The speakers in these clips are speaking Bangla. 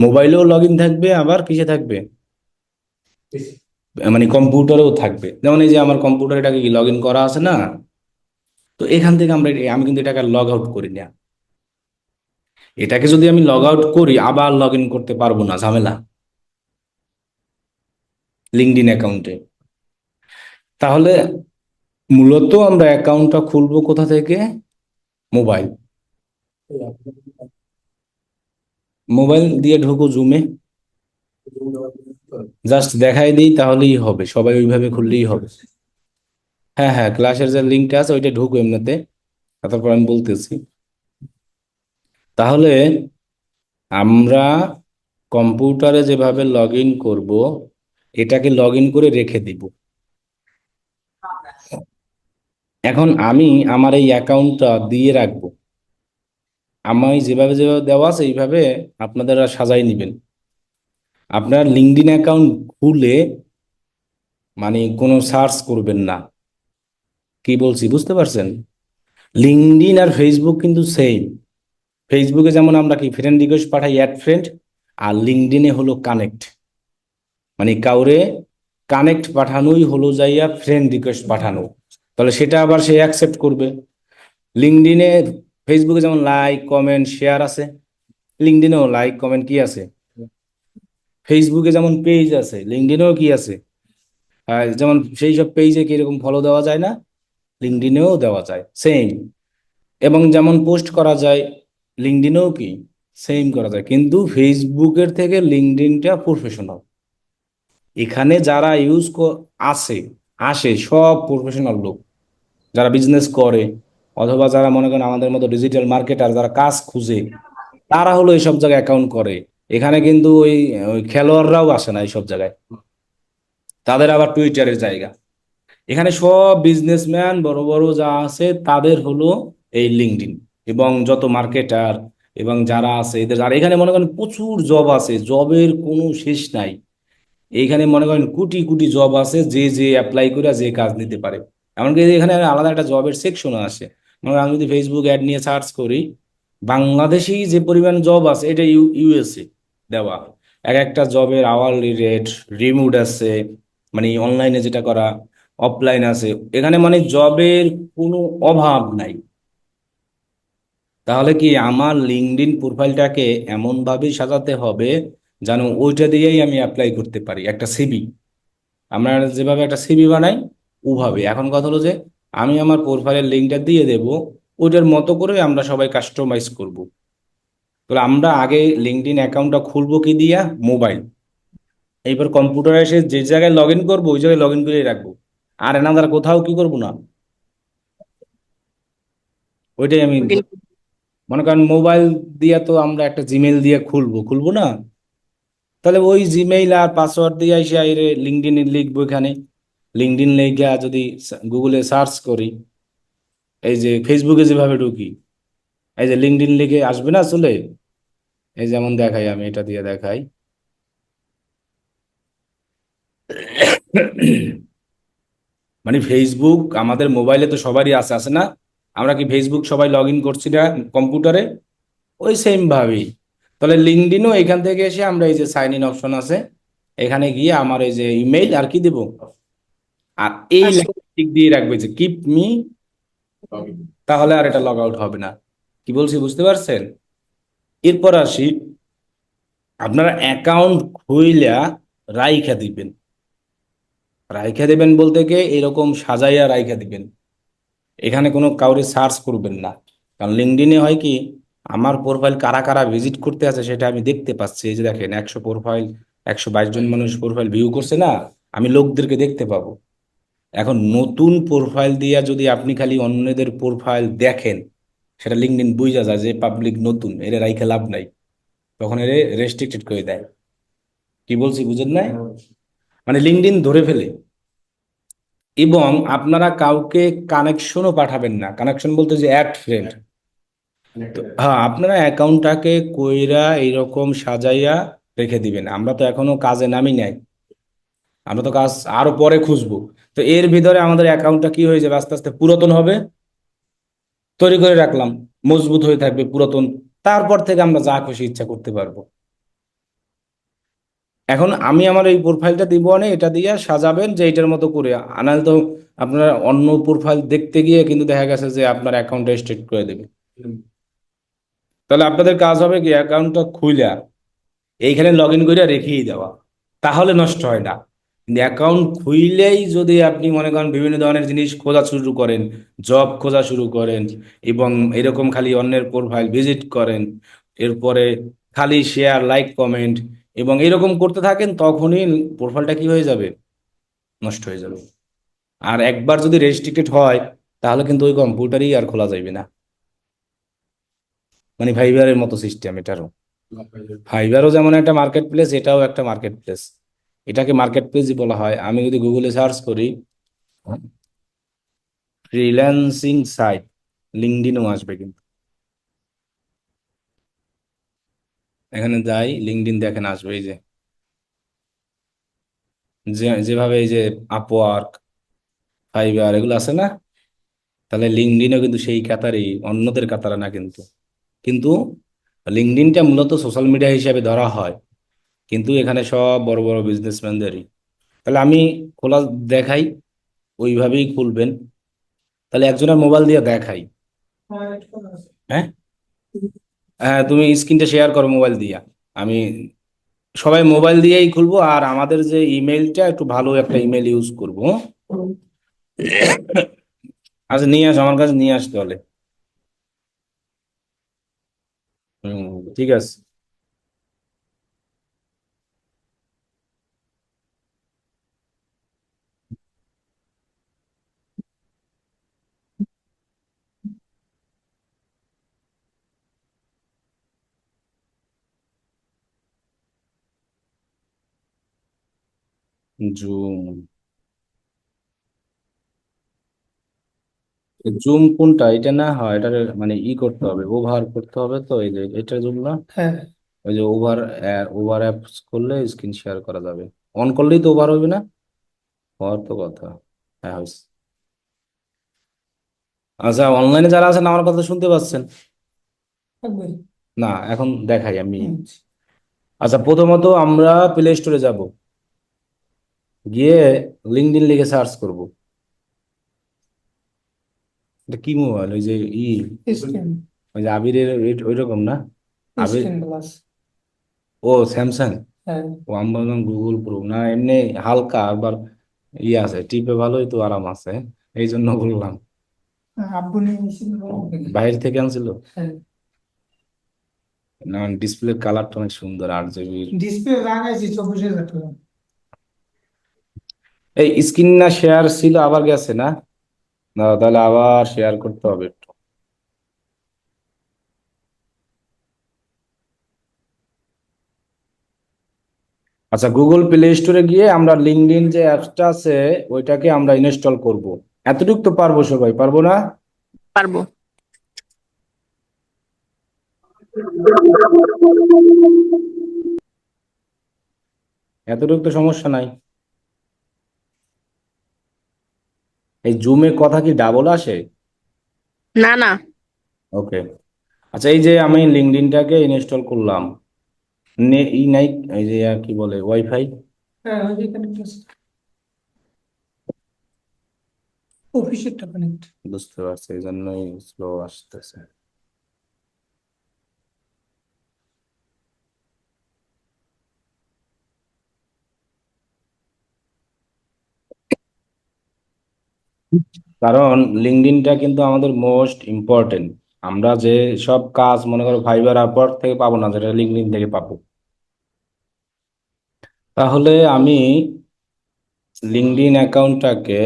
মোবাইলেও লগ ইন থাকবে, আবার কিসে থাকবে, মানে কম্পিউটারেও থাকবে। যেমন এই যে আমার কম্পিউটার এটাকে কি লগ ইন করা আছে না, তো এখান থেকে আমি কিন্তু এটাকে লগ আউট করি না। এটাকে যদি আমি লগ আউট করি আবার লগ ইন করতে পারবো না, ঝামেলা লিঙ্কডইন অ্যাকাউন্টে। তাহলে মূলত আমরা অ্যাকাউন্টটা খুলবো কোথা থেকে? মোবাইল। মোবাইল দিয়ে ঢুকো জুমে, জাস্ট দেখাই দিই তাহলেই হবে, সবাই ওইভাবে খুললেই হবে। হ্যাঁ হ্যাঁ, ক্লাসের যে লিঙ্কটা আছে ওইটা ঢুকো এমনিতে, তারপর আমি বলতেছি। তাহলে আমরা কম্পিউটারে যেভাবে লগ ইন করবো, এটাকে লগ ইন করে রেখে দিব। এখন আমি আমার এই অ্যাকাউন্টটা দিয়ে রাখবো, আমি যেভাবে যেভাবে দেওয়া আছে এইভাবে আপনারা সাজাই নেবেন। আপনার লিঙ্কডইন অ্যাকাউন্ট খুলে মানে কোনো সার্চ করবেন না। কি বলছি বুঝতে পারছেন? লিঙ্কডইন আর ফেসবুক কিন্তু সেম। ফেসবুকে যেমন আমরা কি ফ্রেন্ড রিকোয়েস্ট পাঠাই, অ্যাড ফ্রেন্ড, আর লিঙ্কডইনে হলো কানেক্ট, মানে কাউরে কানেক্ট পাঠানোই হলো যাইয়া ফ্রেন্ড রিকোয়েস্ট পাঠানো। তাহলে সেটা আবার সে অ্যাকসেপ্ট করবে। লিঙ্কডইনে, ফেসবুকে যেমন লাইক কমেন্ট শেয়ার আছে, লিঙ্কডইনেও লাইক কমেন্ট কি আছে। ফেসবুকে যেমন পেজ আছে, লিঙ্কডইনেও কি আছে। যেমন সেই সব পেজে কিরকম ফলো দেওয়া যায় না, লিঙ্কডইনেও দেওয়া যায় সেম। এবং যেমন পোস্ট করা যায়, লিঙ্কডইনেও কি সেম করা যায়, কিন্তু ফেসবুকের থেকে লিঙ্কডইনটা প্রফেশনাল। এখানে যারা আছে আসে সব প্রফেশনাল লোক, যারা বিজনেস করে অথবা যারা মনে করেন আমাদের মতো ডিজিটাল মার্কেটার যারা কাজ খুঁজে, তারা হলো এইসব জায়গায় অ্যাকাউন্ট করে। এখানে কিন্তু ওই ওই খেলোয়াড়রাও আসে না এইসব জায়গায়, তাদের আবার টুইটারের জায়গা। এখানে সব বিজনেসম্যান বড় বড় যা আছে তাদের হলো এই লিঙ্কডইন, এবং যত মার্কেটার এবং যারা আছে এদের। আর এখানে মনে করেন প্রচুর জব আছে, জবের কোনো শেষ নাই। এইখানে মনে করেন কোটি কোটি জব আছে, যে যে অ্যাপ্লাই করে যে কাজ নিতে পারে। এমনকি এখানে আলাদা একটা জবের সেকশনও আছে। মনে করেন আমি যদি ফেসবুক অ্যাড নিয়ে সার্চ করি, বাংলাদেশি যে পরিমাণ জব আছে এটা ইউএসএ দেওয়া। এক একটা জবের আওয়ারলি রেট, রিমোট আছে, মানে অনলাইনে যেটা করা, অফলাইন আছে। এখানে মানে জবের কোনো অভাব নাই। তাহলে কি আমার লিঙ্কডইন প্রোফাইলটাকে এমন ভাবেই সাজাতে হবে যেন ওইটা দিয়েই আমি অ্যাপ্লাই করতে পারি, একটা সিভি। আমরা যেভাবে একটা সিভি বানাই ওভাবে। এখন কথা হলো যে আমি আমার প্রোফাইলের লিঙ্কটা দিয়ে দেব, ওইটার মতো করে আমরা সবাই কাস্টমাইজ করব। তাহলে আমরা আগে লিঙ্কডইন অ্যাকাউন্টটা খুলবো কি দিয়া? মোবাইল। এইবার কম্পিউটারে এসে যে জায়গায় লগ ইন করবো ওই জায়গায় লগ ইন করে রাখবো, আর এনাদার কোথাও কি করবো না। ওইটাই আমি মনে করেন মোবাইল দিয়ে তো আমরা একটা জিমেইল দিয়ে খুলবো খুলবো না, তাহলে ওই জিমেইল আর পাসওয়ার্ড দিয়ে এসে লিঙ্কডইন লিখবো এখানে। লিঙ্কডইন লেখা যদি গুগলে সার্চ করি, এই যে ফেসবুকে যেভাবে ঢুকি, এই যে লিঙ্কডইন লিখে আসবে না চলে। এই যেমন দেখাই, আমি এটা দিয়ে দেখাই। মানে ফেসবুক আমাদের মোবাইলে তো সবারই আছে, আছে না? আমরা কি ফেসবুক সবাই লগ ইন করছি না কম্পিউটারে? ওই সেম ভাবেই তাহলে লিঙ্কডইনও এখান থেকে এসে আমরা এই যে সাইন ইন অপশন আছে, এখানে গিয়ে আমার এই যে ইমেইল আর কি দেব, আর এই টিক দিয়ে রাখবে যে কিপ মি, তাহলে আর এটা লগ আউট হবে না। কি বলছি বুঝতে পারছেন? এরপর আসি, আপনারা অ্যাকাউন্ট খুইলা রাইখা দিবেন। রাইখা দিবেন বলতে কি এরকম সাজাইয়া রাইখা দিবেন, এখানে কোনো কাউরে সার্চ করবেন না। কারণ লিঙ্কডইনে হয় কি, আমার প্রোফাইল কারা কারা ভিজিট করতে আছে সেটা আমি দেখতে পাচ্ছি। এই যে দেখেন 100 প্রোফাইল, 122 জন মানুষ প্রোফাইল ভিউ করছে না, আমি লোকদেরকে দেখতে পাবো। এখন নতুন প্রোফাইল দিয়া যদি আপনি খালি অন্যদের প্রোফাইল দেখেন, সেটা লিঙ্কডইন বুঝা যায় যে পাবলিক নতুন, এর রাইখা লাভ নাই, তখন এর রেস্ট্রিক্টেড করে দেয়। কি বলছি বুঝেন নাই? মানে লিঙ্কডইন ধরে ফেলে। এবং আপনারা কাউকে কানেকশনও পাঠাবেন না, কানেকশন বলতে যে অ্যাড ফ্রেন্ড। তো হ্যাঁ, আপনারা অ্যাকাউন্টটাকে কইরা এইরকম সাজাইয়া রেখে দিবেন। আমরা তো এখনো কাজে নামি নাই, আমরা তো কাজ আরো পরে খুঁজবো। তো এর ভিতরে আমাদের অ্যাকাউন্টটা কি হয়ে যাবে, আস্তে আস্তে পুরাতন হবে। তৈরি করে রাখলাম, মজবুত হয়ে থাকবে পুরাতন, তারপর থেকে আমরা যা খুশি ইচ্ছা করতে পারবো। এখন আমি আমার এই প্রোফাইলটা দিব না, এটা দিয়ে সাজাবেন যে এটার মতো করে, আনাল তো আপনার অন্য প্রোফাইল দেখতে গিয়ে কিন্তু দেখা গেছে যে আপনার অ্যাকাউন্টটা স্ট্রেট করে দেবে। তাহলে আপনাদের কাজ হবে কি, অ্যাকাউন্টটা খুইলা এইখানে লগ ইন করে রেখেই দেওয়া, তাহলে নষ্ট হয় না। কিন্তু অ্যাকাউন্ট খুইলেই যদি আপনি মনে করেন বিভিন্ন ধরনের জিনিস খোঁজা শুরু করেন, জব খোঁজা শুরু করেন, এবং এরকম খালি অন্যের প্রোফাইল ভিজিট করেন, এরপরে খালি শেয়ার লাইক কমেন্ট এবং এরকম করতে থাকেন, তখনই প্রোফাইলটা কি হয়ে যাবে, নষ্ট হয়ে যাবে। আর একবার যদি রেস্ট্রিক্টেড হয়, তাহলে কিন্তু ওই কম্পিউটারই আর খোলা যাবে না। মানে ফাইবারের মতো সিস্টেম এটারও। ফাইবারও যেমন একটা মার্কেট প্লেস, এটাও একটা মার্কেট প্লেস। এটাকে মার্কেট প্লেসই বলা হয়। আমি যদি গুগলে সার্চ করি ফ্রিল্যান্সিং সাইট, লিঙ্কডইনও আসবে কিন্তু। এখানে যাই, লিঙ্কডইন দেখেন আসবে, এই যে যেভাবে এই যে আপওয়ার্ক, ফাইবার এগুলো আছে না, তাহলে লিঙ্কডইনও কিন্তু সেই কাতারেই, অন্যদের কাতারে না কিন্তু। কিন্তু লিঙ্কডইনটা মূলত সোশ্যাল মিডিয়া হিসেবে ধরা হয়, কিন্তু এখানে সব বড় বড় বিজনেসম্যানদেরই। তাহলে আমি খোলা দেখাই, ওইভাবেই খুলবেন। তাহলে একজনের মোবাইল দিয়ে দেখাই। হ্যাঁ, হ্যাঁ, তুমি স্ক্রিনটা শেয়ার করো মোবাইল দিয়া। আমি সবাই মোবাইল দিয়েই খুলবো, আর আমাদের যে ইমেলটা একটু ভালো একটা ইমেল ইউজ করবো। আচ্ছা, নিয়ে আস, আমার কাছে নিয়ে আসতে হলে। হুম, ঠিক আছে। জুম, জুম কোনটা, এটা না হয় এটা, মানে ই করতে হবে, ওভার করতে হবে, তো এই যে এটা জুম না। হ্যাঁ, ওই যে ওভার, ওভার অ্যাপস করলে স্ক্রিন শেয়ার করা যাবে। অন করলেই তো ওভার হবে না, হওয়ার তো কথা। হ্যাঁ, হয়েছে। আচ্ছা, অনলাইনে যারা আছেন আমার কথা শুনতে পাচ্ছেন? থাকবে। না, এখন দেখাই আমি। আচ্ছা, প্রথমত আমরা প্লে স্টোরে যাব, গিয়ে লিঙ্কডইন লিখে সার্চ করব। এটা কি মোবাইল, ওই যে স্ক্রিন, ওই যে আবিরের ওই রকম না? আবির স্ক্রিন গ্লাস। ও স্যামসাং। হ্যাঁ। ও আমি ভাবলাম গুগল প্রো, না এমনি হালকা, আবার আছে, টিপে ভালোই তো আরাম আছে, এই জন্য বললাম। আব্বু নিয়ে এসেছিল বাইরে থেকে আনছিল। হ্যাঁ। না, ডিসপ্লের কালারটা অনেক সুন্দর, 8 জিবি ডিসপ্লে লাগাইছি 24,000 টাকা। এই স্ক্রিন না শেয়ার ছিল, আবার গেছে না? না, তাহলে আবার শেয়ার করতে হবে একটু। আচ্ছা, গুগল প্লে স্টোরে গিয়ে আমরা লিঙ্কডইন যে অ্যাপসটা আছে ওইটাকে আমরা ইনস্টল করব। এতটুকু তো পারবো, সবাই পারবো না? পারবো। এতটুকু তো সমস্যা নাই। এই জুমে কথা কি ডাবল আসে? না না। ওকে। আচ্ছা, এই যে আমি লিঙ্কডইনটাকে ইনস্টল করলাম, ই নাই, এই যে কি বলে ওয়াইফাই। হ্যাঁ, ওইখানে কানেক্ট আছে, অফিসেরটা কানেক্ট। বুঝতে পারছি, এই জন্যই স্লো আসতেছে। কারণ লিঙ্কডইনটা কিন্তু আমাদের মোস্ট ইম্পর্টেন্ট। আমরা যে সব কাজ মনে করো ফাইবার আপওয়ার্ক থেকে পাবো না, যেটা লিঙ্কডইন থেকে পাবো। তাহলে আমি লিঙ্কডইন অ্যাকাউন্টটাকে,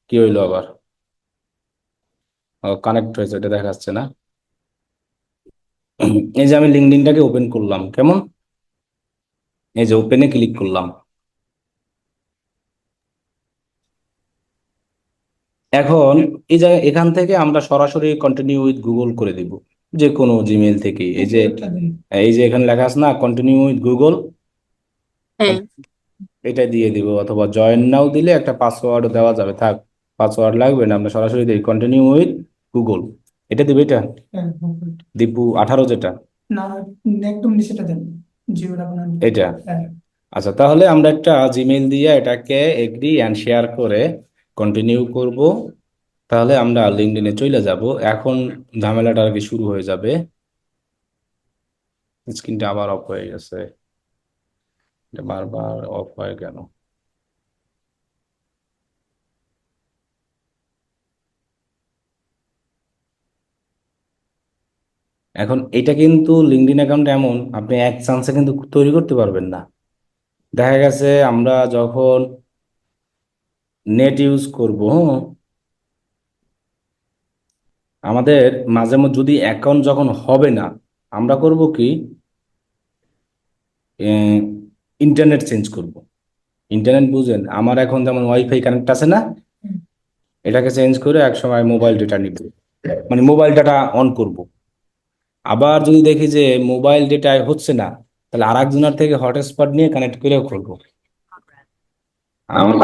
কি হইলো আবার, কানেক্ট হয়েছে, এটা দেখাচ্ছে না। এই যে আমি লিঙ্কডইনটাকে ওপেন করলাম, কেমন, এই যে ওপেনে ক্লিক করলাম। এখন এই জায়গায়, এখান থেকে আমরা সরাসরি কন্টিনিউ উইথ গুগল করে দিব, যে কোনো জিমেল থেকে। এই যে এখানে লেখা আছে না, কন্টিনিউ উইথ গুগল, হ্যাঁ। এটা দিয়ে দিব। অথবা জয়েন নাও দিলে একটা পাসওয়ার্ড দেওয়া যাবে, থাক, পাসওয়ার্ড লাগবে না, আমরা সরাসরি দিই কন্টিনিউ উইথ গুগল। এটা দিবে, এটা দীপু 18 যেটা, না, একদম নিচেটা দেন, জিওটা বানান এটা। হ্যাঁ। আচ্ছা, তাহলে আমরা একটা জিমেইল দিয়ে এটাকে এগ্রি অ্যান্ড শেয়ার করে কন্টিনিউ করব। তাহলে আমরা লিঙ্কডইনে চলে যাব। এখন ঝামেলাটা আর কি শুরু হয়ে যাবে। স্ক্রিনটা আবার অফ হয়ে গেছে, এটা বারবার অফ হয় কেন? এখন এটা কিন্তু লিঙ্কডইন অ্যাকাউন্ট এমন আপনি এক চান্সে কিন্তু তৈরি করতে পারবেন না। দেখা গেছে আমরা যখন নেট ইউজ করব, হ্যাঁ, আমাদের মাঝে মধ্যে যদি অ্যাকাউন্ট যখন হবে না, আমরা করব কি, ইন্টারনেট চেঞ্জ করব। ইন্টারনেট বুঝেন, আমার এখন যেমন ওয়াইফাই কানেক্ট আছে না, এটাকে চেঞ্জ করে এক সময় মোবাইল ডেটা নিব, মানে মোবাইল ডাটা অন করব। আবার যদি দেখি যে মোবাইল ডেটায় হচ্ছে না, তাহলে আর একজনের থেকে হটস্পট নিয়ে কানেক্ট করেও করবো। আমার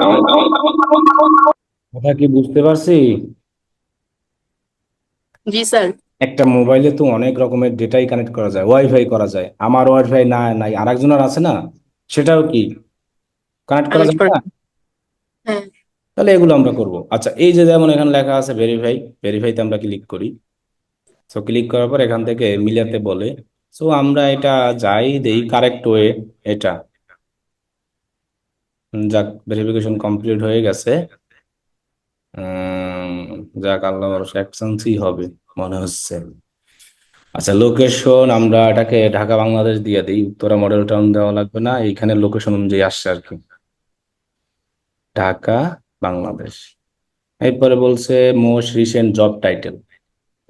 কথা কি বুঝতে পারছি? জি স্যার। একটা মোবাইলে তো অনেক রকমের ডেটাই কানেক্ট করা যায়, ওয়াইফাই করা যায়। আমার ওয়াইফাই না নাই আর একজনের আছে না, সেটাও কি কানেক্ট করা কানেক্ট যায় করে। না? হ্যাঁ। তাহলে এগুলো আমরা করব। আচ্ছা, এই যে যেমন এখানে লেখা আছে ভেরিফাই, ভেরিফাইতে আমরা ক্লিক করি। সো ক্লিক করার পর এখান থেকে মিলাতে বলে। সো আমরা এটা যাই দেই কারেক্ট ওয়ে এটা। যাক, ভেরিফিকেশন কমপ্লিট হয়ে গেছে। উম, যাক, আল্লাহ ভরসা অ্যাকশনসই হবে মনে হচ্ছে। আচ্ছা, লোকেশন আমরা এটাকে ঢাকা বাংলাদেশ দিয়ে দিই, উত্তরা মডেল টাউন দেওয়া লাগবে না, এইখানে লোকেশন অনুযায়ী আসছে আর কি, ঢাকা বাংলাদেশ। এরপরে বলছে মোস্ট রিসেন্ট জব টাইটেল,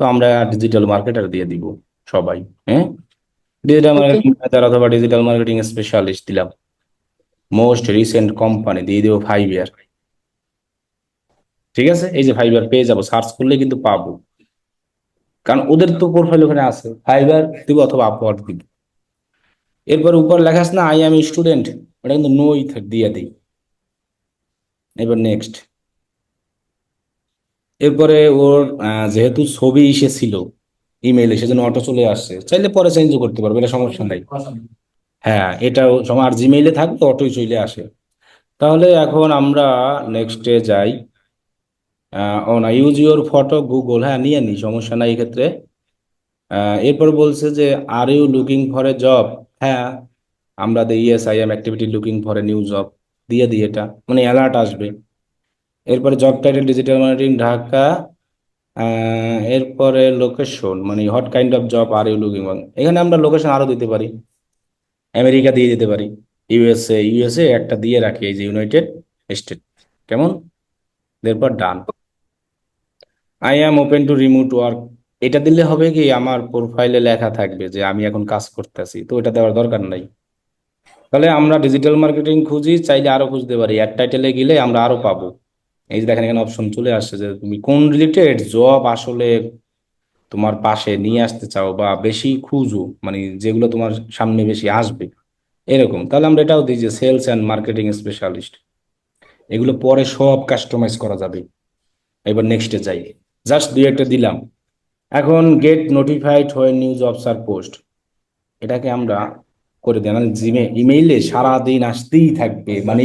তো আমরা ডিজিটাল মার্কেটার দিয়ে দিব সবাই। হ্যাঁ, ডিজিটাল ওকে। মার্কেটিং ম্যানেজার অথবা ডিজিটাল মার্কেটিং স্পেশালিস্ট দিলাম। মোস্ট রিসেন্ট কোম্পানি দিয়ে দেবো ফাইবার। ঠিক আছে, এই যে ফাইবার পেয়ে যাবো, সার্চ করলে কিন্তু পাবো, কারণ ওদের তো প্রোফাইল ওখানে আছে। ফাইবার দিব অথবা আপওয়ার্ক দিব। এরপর উপর লেখা আছে না আই এম স্টুডেন্ট, ওটা কিন্তু নো দিয়ে দিই। এবার নেক্সট। এরপরে ওর যেহেতু ছবি এসেছিল ইমেইলে, সেজন্য অটো চলে আসছে, চাইলে পরে চেঞ্জও করতে পারবে, এটা সমস্যা নাই। হ্যাঁ, এটাও আমার জিমেইলে থাকলে অটোই চলে আসে। তাহলে এখন আমরা নেক্সটে যাই। ও না, ইউজ ইউর ফটো গুগল, হ্যাঁ নিয়ে নি, সমস্যা নাই এক্ষেত্রে। এরপর বলছে যে are you looking for a job. হ্যাঁ, আমরা দিই yes I am activity looking for a new job, দিয়ে দিই, এটা মানে অ্যালার্ট আসবে। এরপরে job title digital marketing Dhaka. এরপরে লোকেশন মানে what kind of job are you looking for, এখানে আমরা লোকেশন আরো দিতে পারি, আমেরিকা দিয়ে দিতে পারি, ইউএসএ, ইউএসএ একটা দিয়ে রাখি, এই যে ইউনাইটেড স্টেট। কেমন? এরপর done. I am open to remote work, এটা দিলে হবে কি, আমার প্রোফাইলে লেখা থাকবে যে আমি এখন কাজ করতেছি, তো এটা দেওয়ার দরকার নাই। তাহলে আমরা ডিজিটাল মার্কেটিং খুঁজি, চাইলে আরো খুঁজতে পারি, অ্যাড টাইটেলে গেলে আমরা আরো পাবো। এই যে দেখেন এখানে অপশন চলে আসছে যে তুমি কোন রিলেটেড জব আসলে তোমার পাশে নিয়ে আসতে চাও বা বেশি খুঁজো, মানে যেগুলো তোমার সামনে বেশি আসবে এরকম। তাহলে আমরা এটাও দিই যে সেলস অ্যান্ড মার্কেটিং স্পেশালিস্ট। এগুলো পরে সব কাস্টমাইজ করা যাবে। এবার নেক্সটে যাই, জাস্ট দুই একটা দিলাম। এখন get notified when new jobs are post, এটাকে আমরা করে দিই, মানে ইমেইলে সারাদিন আসতেই থাকবে, মানে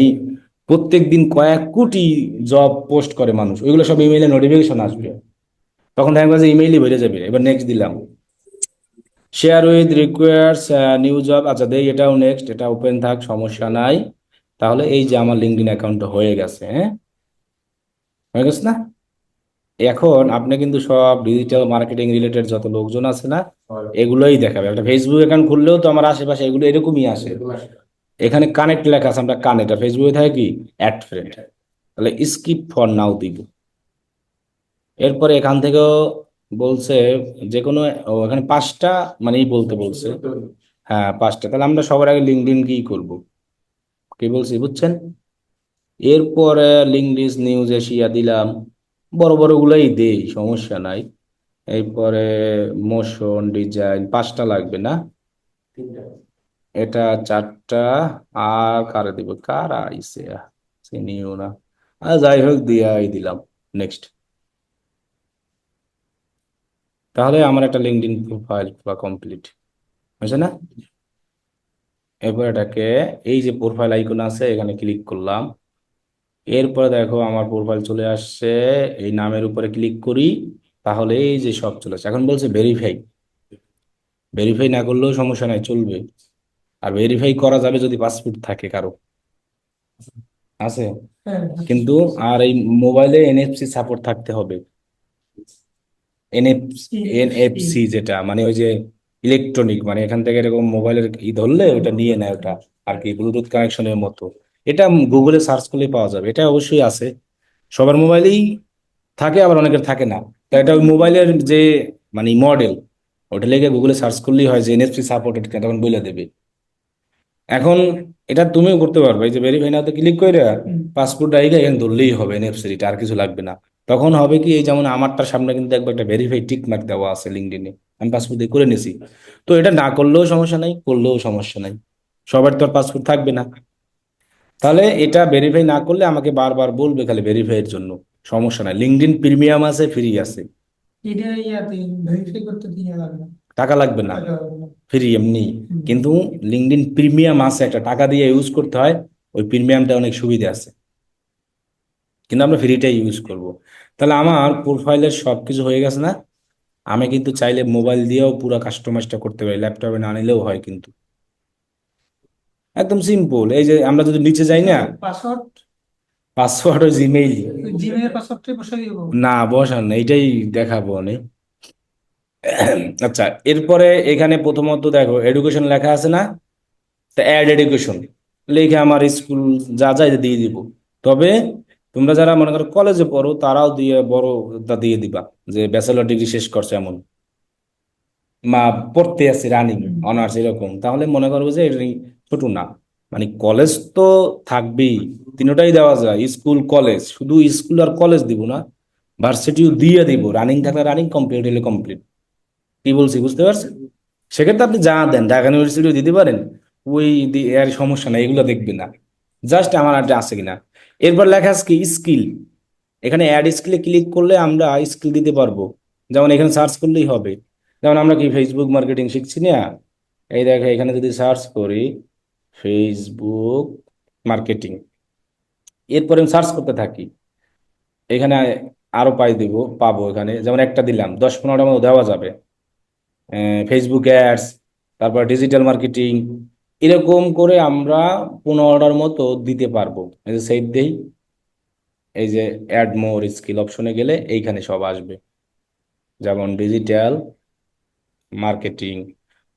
প্রত্যেক দিন কয়েক কোটি জব পোস্ট করে মানুষ, ওইগুলো সব ইমেইলে নোটিফিকেশন আসবে, তখন দেখবে যে ইমেইলই বেড়ে যাবে। এবার নেক্সট দিলাম, share with requires new job, আচ্ছা দেই, এটাও নেক্সট, এটা ওপেন থাক, সমস্যা নাই। তাহলে এই যে আমার লিঙ্কডইন অ্যাকাউন্টটা হয়ে গেছে, হ্যাঁ, হয়ে গেছে না? এখন আপনি কিন্তু সব ডিজিটাল মার্কেটিং রিলেটেড যত লোকজন আছে না, এগুলোই দেখাবে। একটা ফেসবুক অ্যাকাউন্ট খুললেও তো আমার আশেপাশে এগুলো এরকমই আসে। এখানে কানেক্ট লেখা আছে, আমরা কানেক্ট, আর ফেসবুকে থাকে কি অ্যাড ফ্রেন্ড। তাহলে স্কিপ ফর নাও দিব। এরপরে এখান থেকেও বলছে যে কোনো, এখানে পাঁচটা মানেই বলতে বলছে। হ্যাঁ, পাঁচটা। তাহলে আমরা সবার আগে লিঙ্কডইন কি করব, কি বলছি বুঝছেন? এরপরে লিঙ্কডিন নিউজ এশিয়া দিলাম, বড় বড় গুলাই দেই, সমস্যা নাই। এরপরে মোশন ডিজাইন, পাঁচটা লাগবে না, এটা চারটা। আর কারে দিব, কারা আইসে, চিনিও না। যাই হোক, দিয়াই দিলাম। নেক্সট। তাহলে আমার একটা লিঙ্কডইন প্রোফাইল পুরো কমপ্লিট হয়েছে না? এরপর এটাকে এই যে প্রোফাইল আইকন আছে এখানে ক্লিক করলাম। এরপরে দেখো আমার প্রোফাইল চলে আসছে, এই নামের উপরে ক্লিক করি, তাহলে এই যে সব চলে আসছে। এখন বলছে ভেরিফাই। ভেরিফাই না করলেও সমস্যা নাই, চলবে। আর ভেরিফাই করা যাবে যদি পাসপোর্ট থাকে কারো, আছে কিন্তু। আর এই মোবাইলে এনএফসি সাপোর্ট থাকতে হবে। এনএফসি যেটা মানে ওই যে ইলেকট্রনিক, মানে এখান থেকে এরকম মোবাইলের ধরলে ওটা নিয়ে নেয় ওটা, আর কি ব্লুটুথ কানেকশনের মতো। এটা গুগলে সার্চ করলে পাওয়া যাবে, এটা অবশ্যই আছে। সবার মোবাইলেই থাকে, আবার অনেকের থাকে না। তো এটা ওই মোবাইলের যে মানে মডেল, ওটা লেগে গুগলে সার্চ করলেই হয় যে এনএফসি সাপোর্টেড, তখন বলে দেবে। এখন এটা তুমিও করতে পারবে, এই যে ভেরিফাই নাওতে ক্লিক করে পাসপোর্ট আইডি এখানে ধরলেই হবে, এনএফসি এটা আর কিছু লাগবে না। তখন হবে কি, এই যেমন আমারটার সামনে কিন্তু একবার একটা ভেরিফাই টিক মার্ক দেওয়া আছে লিঙ্কডইনে, আমি পাসপোর্ট দিয়ে করে নিয়েছি। তো এটা না করলেও সমস্যা নাই, করলেও সমস্যা নাই, সবার তো আর পাসপোর্ট থাকবে না। তাহলে এটা ভেরিফাই না করলে আমাকে বারবার বলবে খালি ভেরিফাই এর জন্য। সমস্যা নাই, লিঙ্কডইন প্রিমিয়াম আছে, ফ্রি আছে। এটা ইয়াতে ভেরিফাই করতে দিয়ে লাগবে। টাকা লাগবে না, টাকা লাগবে না। ফ্রি এমনি। হুম। কিন্তু লিঙ্কডইন প্রিমিয়াম আছে, একটা টাকা দিয়ে ইউজ করতে হয়। ওই প্রিমিয়ামটা অনেক সুবিধা আছে, কিন্তু আমরা ফ্রিটাই ইউজ করব। তাহলে আমার প্রোফাইলের সবকিছু হয়ে গেছে না? আমি কিন্তু চাইলে মোবাইল দিয়েও পুরো কাস্টমাইজটা করতে পারি, ল্যাপটপে না নিলেও হয় কিন্তু। একদম সিম্পল। এই যে আমরা যদি নিচে যাই না, পাসওয়ার্ড পাসওয়ার্ড ও জিমেইল। জিমেইলের পাসওয়ার্ডটাই বসাই দিব। না, বসান না, এইটাই দেখাবো অনেক। আচ্ছা, এরপরে এখানে প্রথমত দেখো এডুকেশন লেখা আছে না? তা অ্যাড এডুকেশন লিখে আমার স্কুল যা যা এটা দিয়ে দিব। তবে তোমরা যারা মনে করো কলেজে পড়ো তারাও দিয়ে বড় তা দিয়ে দিবা, যে ব্যাচেলর ডিগ্রি শেষ করছে এমন, মা পড়তে আছে রানিং হুম। অনার্স এরকম, তাহলে মনে করবো যে এটা ছোট না। মানে কলেজ তো থাকবেই, তিনটাই দেওয়া যায়, স্কুল কলেজ। শুধু স্কুল আর কলেজ দিব না, ভার্সিটিও দিয়ে দিব, রানিং থাকলে রানিং, কমপ্লিট হলে কমপ্লিট। কি বলছি বুঝতে পারছেন? সেক্ষেত্রে আপনি যা দেন, ঢাকা ইউনিভার্সিটিও দিতে পারেন, ওই আর সমস্যা নাই, এগুলো দেখবে না। জাস্ট আমার একটা আছে কিনা। এরপর লেখা আছে কি স্কিল। এখানে অ্যাড স্কিলে ক্লিক করলে আমরা স্কিল দিতে পারবো। যেমন এখানে সার্চ করলেই হবে। যেমন আমরা কি ফেসবুক মার্কেটিং শিখছি না, এই দেখো এখানে যদি সার্চ করি ফেসবুক মার্কেটিং, এরপরে আমি সার্চ করতে থাকি, এখানে আরো পাবো। এখানে যেমন একটা দিলাম, 10-15টার মতো দেওয়া যাবে। ফেসবুক অ্যাডস, তারপর ডিজিটাল মার্কেটিং, এরকম করে আমরা 15টার মতো দিতে পারবো। এই যে সেভ দেই, এই যে অ্যাড মোর স্কিল অপশনে গেলে এইখানে সব আসবে, যেমন ডিজিটাল মার্কেটিং।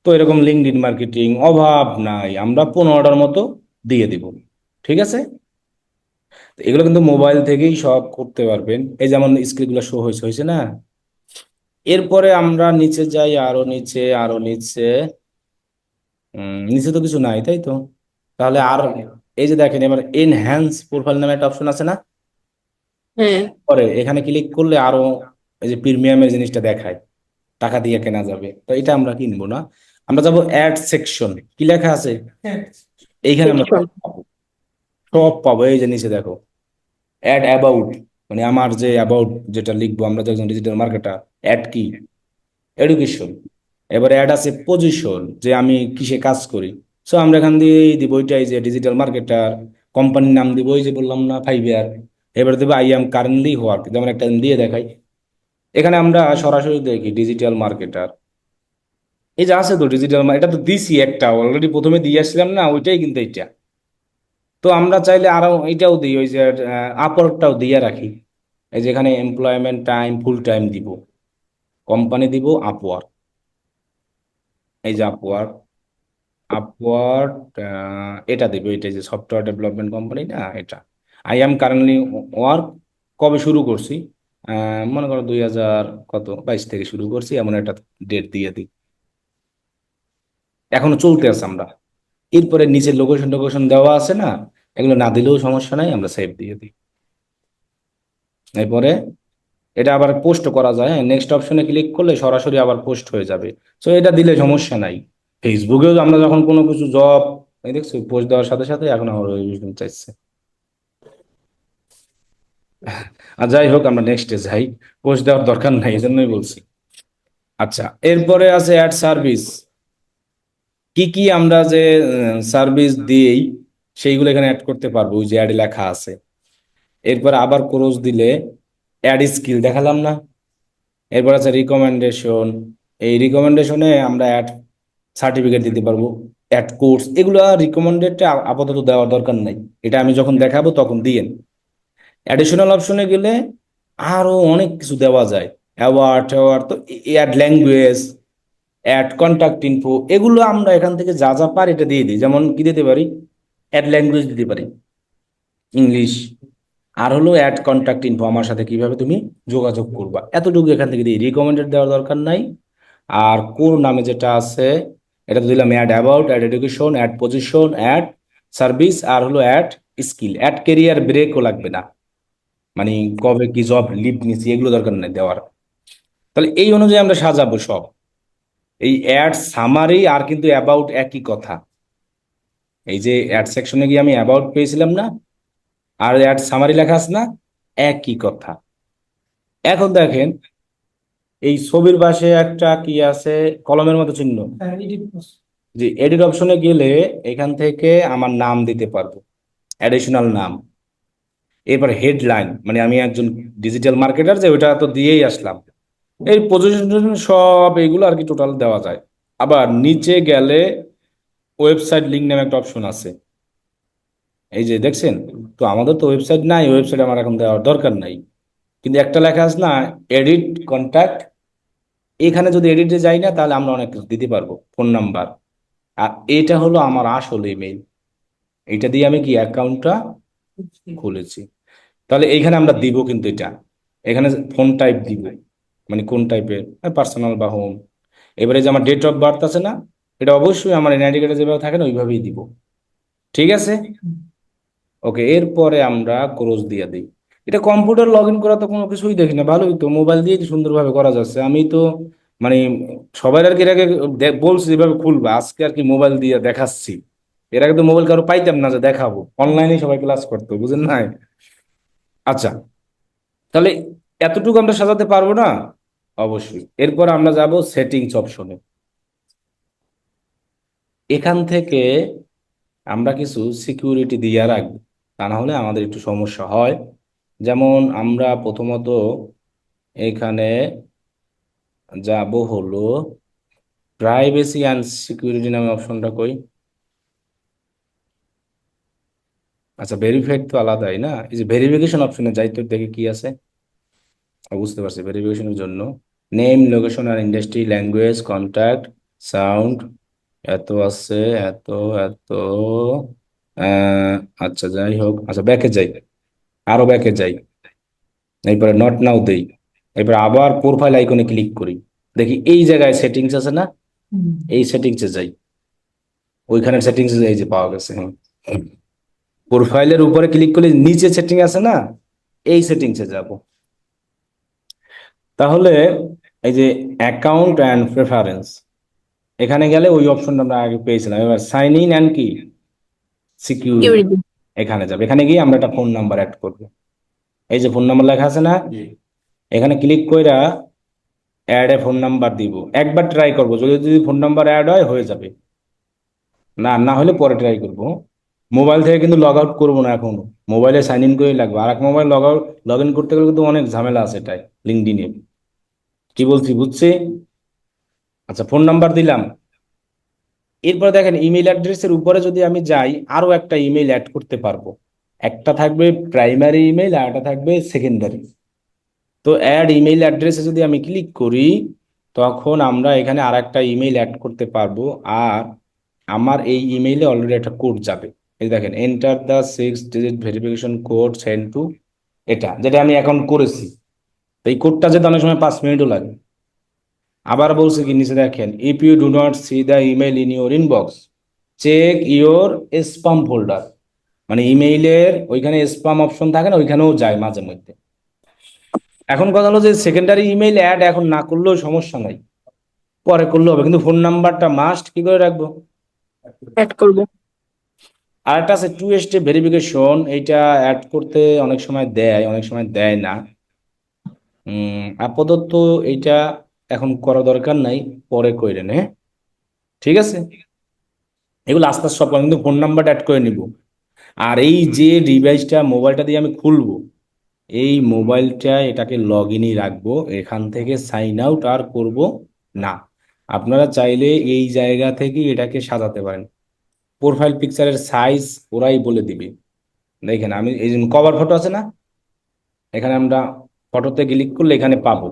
তো এরকম লিঙ্কডইন মার্কেটিং অভাব নাই, আমরা 15টার মতো দিয়ে দিব। ঠিক আছে? তো এগুলো কিন্তু মোবাইল থেকেই সব করতে পারবেন। এই যেমন স্কিলগুলো শো হয়েছে হয়েছে না? এরপরে আমরা নিচে যাই, আরো নিচে, আরো নিচে। নিচে তো কিছু নাই, তাই তো? তাহলে আর এই যে দেখেন এবার এনহ্যান্স প্রোফাইল নামে একটা অপশন আছে না? হ্যাঁ। পরে এখানে ক্লিক করলে আরো এই যে প্রিমিয়ামের জিনিসটা দেখায়, টাকা দিয়ে কেনা যাবে। তো এটা আমরা কিনবো না, আমরা যাবো অ্যাড সেকশন। কি লেখা আছে হ্যাঁ। এইখানে? আমরা সেকশন। সব পাবো। এই যে নিচে দেখো অ্যাড অ্যাবাউট, মানে আমার যে অ্যাবাউট যেটা লিখবো আমরা যে একজন ডিজিটাল মার্কেটার। অ্যাড কি? এডুকেশন। এবারে অ্যাড আছে পজিশন, যে আমি কিসে কাজ করি। সো আমরা এখান দিয়ে দিব ওইটাই, যে ডিজিটাল মার্কেটার। কোম্পানির নাম দিব ওই যে বললাম না, 5 ইয়ার। এবার দেবো আই এম কারেন্টলি ওয়ার্ক, যেমন একটা দিয়ে দেখাই। এখানে আমরা সরাসরি দেখি ডিজিটাল মার্কেটার। এই যে আছে তো ডিজিটাল, এটা তো দিছি একটা অলরেডি, প্রথমে দিয়ে আসছিলাম না, ওইটাই কিন্তু এইটা। তো আমরা চাইলে আরো এটাও দিই, ওই যে আপওয়ার্কটাও দিয়ে রাখি। এই যে এখানে এমপ্লয়মেন্ট টাইম ফুল টাইম দিব, কোম্পানি দিব আপওয়ার্ক। এই যে আপওয়ার্ক, আপওয়ার্ড এটা দেবে, এটা যে সফটওয়্যার ডেভেলপমেন্ট কোম্পানি না, এটা। আই এম কারেন্টলি ওয়ার্ক, কবে শুরু করছি? মনে করো 2022 থেকে শুরু করছি, এমন একটা ডেট দিয়ে দিই। এখনো চলতে আছে আমরা। এরপরে নিচে লোকেশন টোকেশন দেওয়া আছে না, এগুলো না দিলেও সমস্যা নাই, আমরা সেভ দিয়ে দিই। এরপরে এটা আবার পোস্ট করা যায়, হ্যাঁ, নেক্সট অপশনে ক্লিক করলে সরাসরি আবার পোস্ট হয়ে যাবে। সো এটা দিলে সমস্যা নাই। ফেসবুকেও আমরা যখন কোনো কিছু জব, এই দেখছো পোস্ট দেওয়ার সাথে সাথে এখন আমার চাইছে। আর যাই হোক, আমরা নেক্সটে যাই, পোস্ট দেওয়ার দরকার নাই, এই জন্যই বলছি। আচ্ছা, এরপরে আছে অ্যাড সার্ভিস। কি কি আমরা যে সার্ভিস দিই সেইগুলো এখানে অ্যাড করতে পারবো, ওই যে অ্যাড লেখা আছে। এরপর আবার ক্রস দিলে অ্যাড স্কিল দেখালাম না। এরপর আছে রিকমেন্ডেশন। এই রিকমেন্ডেশনে আমরা অ্যাড সার্টিফিকেট দিতে পারবো, অ্যাড কোর্স। এগুলো রিকমেন্ডেডটা আপাতত দেওয়ার দরকার নাই, এটা আমি যখন দেখাবো তখন দিয়েন। অ্যাডিশনাল অপশনে গেলে আরো অনেক কিছু দেওয়া যায়, অ্যাওয়ার্ড ট্যাওয়ার্ড, তো add language, add contact info, এগুলো আমরা এখান থেকে যা যা পারি এটা দিয়ে দিই। যেমন কি দিতে পারি, অ্যাড ল্যাঙ্গুয়েজ দিতে পারি, ইংলিশ। আর হলো অ্যাড কন্টাক্ট ইনফো, আমার সাথে কিভাবে তুমি যোগাযোগ করবা, এতটুকু এখান থেকে দিই। রিকমেন্ডেড দেওয়ার দরকার নাই। আর কোর নামে যেটা আছে এটা তো দিলাম add about, add education, add position, add service, আর হলো অ্যাড স্কিল। অ্যাড কেরিয়ার ব্রেকও লাগবে না, মানে কবে কি জব লিভ নিছি এগুলো দরকার নেই দেওয়ার। তাহলে এই অনুযায়ী আমরা সাজাবো সব। এই অ্যাড সামারি আর কিন্তু অ্যাবাউট একই কথা। এই যে অ্যাড সেকশনে গিয়ে আমি অ্যাবাউট পেয়েছিলাম না, আর অ্যাড সামারি লেখা আছে না, একই কথা। এখন দেখেন এই ছবির পাশে একটা কি আছে, কলমের মতো চিহ্ন। হ্যাঁ, এডিট বক্স। যে এডিট অপশনে গেলে এখান থেকে আমার নাম দিতে পারবো, অ্যাডিশনাল নাম। এরপর হেডলাইন, মানে আমি একজন ডিজিটাল মার্কেটার, যে ওইটা তো দিয়েই আসলাম। এই পজিশন সব এইগুলো আর কি টোটাল দেওয়া যায়। আবার নিচে গেলে ওয়েবসাইট লিঙ্ক নামে একটা অপশন আছে, এই যে দেখছেন। তো আমাদের তো ওয়েবসাইট নাই, ওয়েবসাইট আমার এখন দেওয়ার দরকার নাই। কিন্তু একটা লেখা আছে না, এডিট কন্ট্যাক্ট। এখানে যদি এডিটে যাই না তাহলে আমরা অনেক কিছু দিতে পারবো, ফোন নাম্বার। আর এটা হলো আমার আসল ইমেল, এটা দিয়ে আমি কি অ্যাকাউন্টটা খুলেছি। তাহলে এইখানে আমরা দিব কিন্তু এটা, এখানে ফোন টাইপ দিব, মানে কোন টাইপের, পার্সোনাল বা হোম। এবারে যে আমার ডেট অফ বার্থ আছে না, এটা অবশ্যই আমার এনআইডি কার্ডে যেভাবে থাকে না ওইভাবেই দিব। ঠিক আছে, ওকে। এরপরে আমরা ক্রস দিয়ে দিই। এটা কম্পিউটার লগ ইন করা তো কোনো কিছুই দেখি না, ভালোই তো, মোবাইল দিয়ে সুন্দরভাবে করা যাচ্ছে। আমি তো মানে সবাই আর কি এর আগে বলছি যেভাবে খুলবা, আজকে আর কি মোবাইল দিয়ে দেখাচ্ছি। এর আগে তো মোবাইল কারো পাইতাম না যে দেখাবো, অনলাইনে সবাই ক্লাস করতো, বুঝেন নাই? আচ্ছা, তাহলে এতটুকু আমরা সাজাতে পারবো না? অবশ্যই। এরপর আমরা যাব সেটিংস অপশনে। এখান থেকে আমরা কিছু সিকিউরিটি দিয়ে রাখবো, তা না হলে আমাদের একটু সমস্যা হয়। যেমন আমরা প্রথমত এখানে যাব হলো প্রাইভেসি অ্যান্ড সিকিউরিটি নামে অপশনটা কই। আচ্ছা, ভেরিফাইড তো আলাদাই না, এই যে ভেরিফিকেশন অপশনে যাই তো দেখে কি আছে। বুঝতে পারছি, ভেরিফিকেশনের জন্য নেম, লোকেশন আর ইন্ডাস্ট্রি, ল্যাঙ্গুয়েজ, কন্ট্যাক্ট, সাউন্ড, এত আছে, এত এত আহ, আচ্ছা যাই হোক, আচ্ছা ব্যাকে যাই, আরো ব্যাকে যাই। এরপরে নট নাও দেই। এরপর আবার প্রোফাইল আইকনে ক্লিক করি, দেখি এই জায়গায় সেটিংস আছে না, হুম। এই সেটিংসে যাই। ওইখানে সেটিংস এই যে পাওয়া গেছে, হ্যাঁ। প্রোফাইলের উপরে ক্লিক করলে নিচে সেটিং আছে না, এই সেটিংসে যাব। তাহলে এই যে অ্যাকাউন্ট অ্যান্ড প্রেফারেন্স, এখানে গেলে ওই অপশনটা আমরা আগে পেয়েছিলাম। এবার সাইন ইন অ্যান্ড কি সিকিউরিটি, সিকিউরিটি। এখানে যাবে। এখানে গিয়ে আমরা একটা ফোন নাম্বার অ্যাড করবো, এই যে ফোন নাম্বার লেখা আছে না, এখানে ক্লিক কইরা অ্যাড এ ফোন নাম্বার দিব। একবার ট্রাই করবো, যদি যদি ফোন নাম্বার অ্যাড হয় হয়ে যাবে, না না হলে পরে ট্রাই করবো। মোবাইল থেকে কিন্তু লগ আউট করবো না এখন, মোবাইলে সাইন ইন করে লাগবে। আর এক মোবাইল লগ ইন করতে গেলে কিন্তু অনেক ঝামেলা আছে এটাই, লিঙ্কডিনে। কি বলছি বুঝছি? আচ্ছা, ফোন নাম্বার দিলাম। এরপর দেখেন ইমেল অ্যাড্রেসের উপরে যদি আমি যাই, আরো একটা ইমেল অ্যাড করতে পারবো। একটা থাকবে প্রাইমারি ইমেল আর একটা থাকবে সেকেন্ডারি। তো অ্যাড ইমেল অ্যাড্রেসে যদি আমি ক্লিক করি, তখন আমরা এখানে আর একটা ইমেল অ্যাড করতে পারবো। আর আমার এই ইমেইলে অলরেডি একটা কোড যাবে, এই দেখেন, enter the 6 digit verification code send to, এটা যেটা আমি অ্যাকাউন্ট করেছি। তো এই কোডটা যেতে অনেক সময় 5 মিনিটও লাগে। আবার বলছে কি নিচে দেখেন, if you do not see the email in your inbox, check your spam folder. মানে ইমেইলের ওইখানে স্পাম অপশন থাকে না, ওইখানেও যায় মাঝে মধ্যে। এখন কথা হলো যে সেকেন্ডারি ইমেইল অ্যাড এখন না করলেও সমস্যা নাই, পরে করলেও হবে, কিন্তু ফোন নাম্বারটা মাস্ট কি করে রাখবো। অ্যাড করব। আর একটা আছে 2 স্টেপ ভেরিফিকেশন, এইটা অ্যাড করতে অনেক সময় দেয়, অনেক সময় দেয় না। আপাতত এইটা এখন করা দরকার নাই, পরে কইরেন, হ্যাঁ। ঠিক আছে। এগুলো আস্তে আস্তে সব কিন্তু ফোন নাম্বারটা অ্যাড করে নিব। আর এই যে ডিভাইসটা মোবাইলটা দিয়ে আমি খুলবো, এই মোবাইলটা এটাকে লগ ইনই রাখবো, এখান থেকে সাইন আউট আর করব না। আপনারা চাইলে এই জায়গা থেকে এটাকে সাজাতে পারেন। প্রোফাইল পিকচারের সাইজ ওরাই বলে দিবে। দেখেন আমি এই যে কভার ফটো আছে না, এখানে আমরা ফটোতে ক্লিক করলে এখানে পাবো।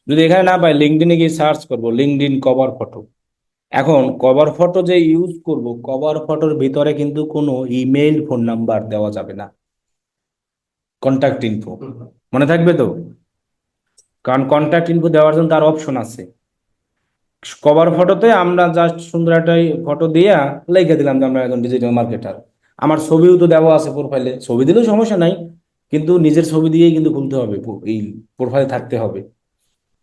যদি এখানে না পাই লিঙ্কডইনে গিয়ে সার্চ করব লিঙ্কডইন কভার ফটো। এখন কভার ফটো যে ইউজ করব, কভার ফটোর ভিতরে কিন্তু কোনো ইমেইল ফোন নাম্বার দেওয়া যাবে না, কন্ট্যাক্ট ইনফো। মনে থাকবে তো? কারণ কন্ট্যাক্ট ইনফো দেওয়ার জন্য তার অপশন আছে। কভার ফটোতে আমরা জাস্ট সুন্দর একটা ফটো দিয়া লিখে দিলাম যে আমরা একজন ডিজিটাল মার্কেটার। আমার ছবিও তো দেওয়া আছে প্রোফাইলে, ছবি দিলেও সমস্যা নাই, কিন্তু নিজের ছবি দিয়েই কিন্তু খুলতে হবে, এই প্রোফাইলে থাকতে হবে।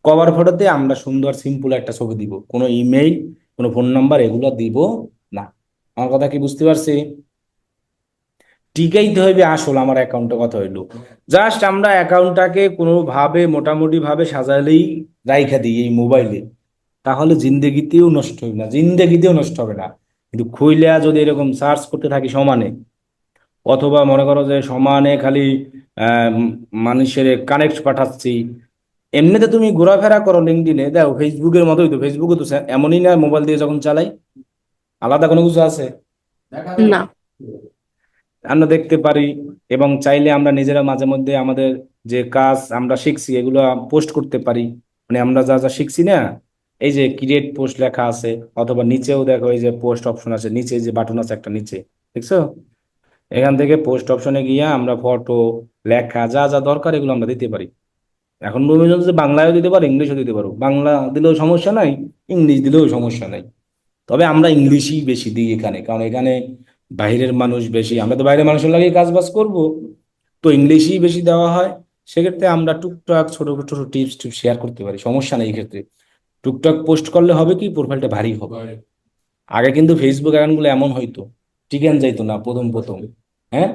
কভার ফটোতে আমরা সুন্দর সিম্পল একটা ছবি দিব, কোনো ইমেইল, কোনো ফোন নাম্বার এগুলো দিব না। আমার কথা কি বুঝতে পারছি? টিকাইতে হইবে আসল আমার অ্যাকাউন্টে কথা হইলো। জাস্ট আমরা অ্যাকাউন্টটাকে কোনোভাবে মোটামুটি ভাবে সাজালেই রাইখা দিই এই মোবাইলে, তাহলে জিন্দেগিতেও নষ্ট হবে না, জিন্দেগিতেও নষ্ট হবে না। কিন্তু খুইলা যদি এরকম সার্চ করতে থাকি সমানে, অথবা মনে করো যে সমানে খালি মানুষের কানেক্ট পাঠাচ্ছি, এমনিতে তুমি ঘোরাফেরা করো লিঙ্কডিনে, দেখো ফেসবুকের মতোই তো, ফেসবুকে তো এমনই না মোবাইল দিয়ে যখন চালাই, আলাদা কোনো কিছু আছে? না। আমরা দেখতে পারি। এবং চাইলে আমরা নিজেরা মাঝে মধ্যে আমাদের যে কাজ আমরা শিখছি এগুলো পোস্ট করতে পারি। মানে আমরা যা যা শিখছি না, এই যে ক্রিয়েট পোস্ট লেখা আছে, অথবা নিচেও দেখো এই যে পোস্ট অপশন আছে, নিচে যে বাটন আছে একটা নিচে, দেখছো? এখান থেকে পোস্ট অপশনে গিয়ে আমরা ফটো, লেখা যা যা দরকার এগুলো আমরা দিতে পারি। এখন তুমি যদি বাংলায়ও দিতে পারো, ইংলিশও দিতে পারো, বাংলা দিলেও সমস্যা নাই, ইংলিশ দিলেও সমস্যা নাই। তবে আমরা ইংলিশই বেশি দিই এখানে, কারণ এখানে বাইরের মানুষ বেশি, আমরা তো বাইরের মানুষের লাগে কাজ বাজ করবো, তো ইংলিশই বেশি দেওয়া হয়। সেক্ষেত্রে আমরা টুকটাক ছোট ছোট টিপস টিপস শেয়ার করতে পারি, সমস্যা নেই এই ক্ষেত্রে। টুকটাক পোস্ট করলে হবে কি, প্রোফাইলটা ভারী হবে। আগে কিন্তু ফেসবুক অ্যাকাউন্টগুলো এমন হইতো, টিকান যাইতো না প্রথম প্রথম। হ্যাঁ,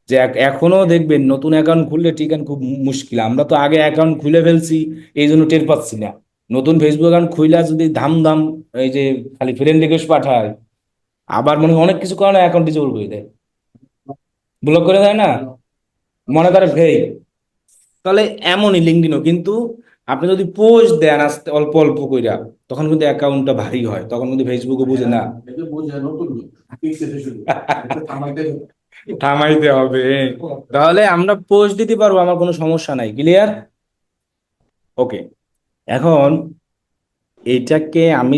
যে এখনো দেখবেন নতুন অ্যাকাউন্ট খুললে টিকান খুব মুশকিল। আমরা তো আগে অ্যাকাউন্ট খুলে ফেলছি, এই জন্য টের পাচ্ছি না। নতুন ফেসবুক অ্যাকাউন্ট খুইলা যদি ধাম ধাম এই যে খালি ফ্রেন্ড রিকোয়েস্ট পাঠায়, আবার মনে হয় অনেক কিছু কারণে অ্যাকাউন্ট ডিসেবল করে দেয়, ব্লক করে দেয় না, মনে করে ফেক। তাহলে এমনই লিঙ্কডিনও কিন্তু, আপনি যদি পোস্ট দেন আস্তে অল্প অল্প কইরা, তখন কিন্তু অ্যাকাউন্টটা ভারী হয়, তখন কিন্তু ফেসবুকও বুঝে না। থামাইতে হবে। তাহলে আমরা পোস্ট দিতে পারবো, আমার কোনো সমস্যা নাই, ক্লিয়ার? ওকে। এখন এইটাকে আমি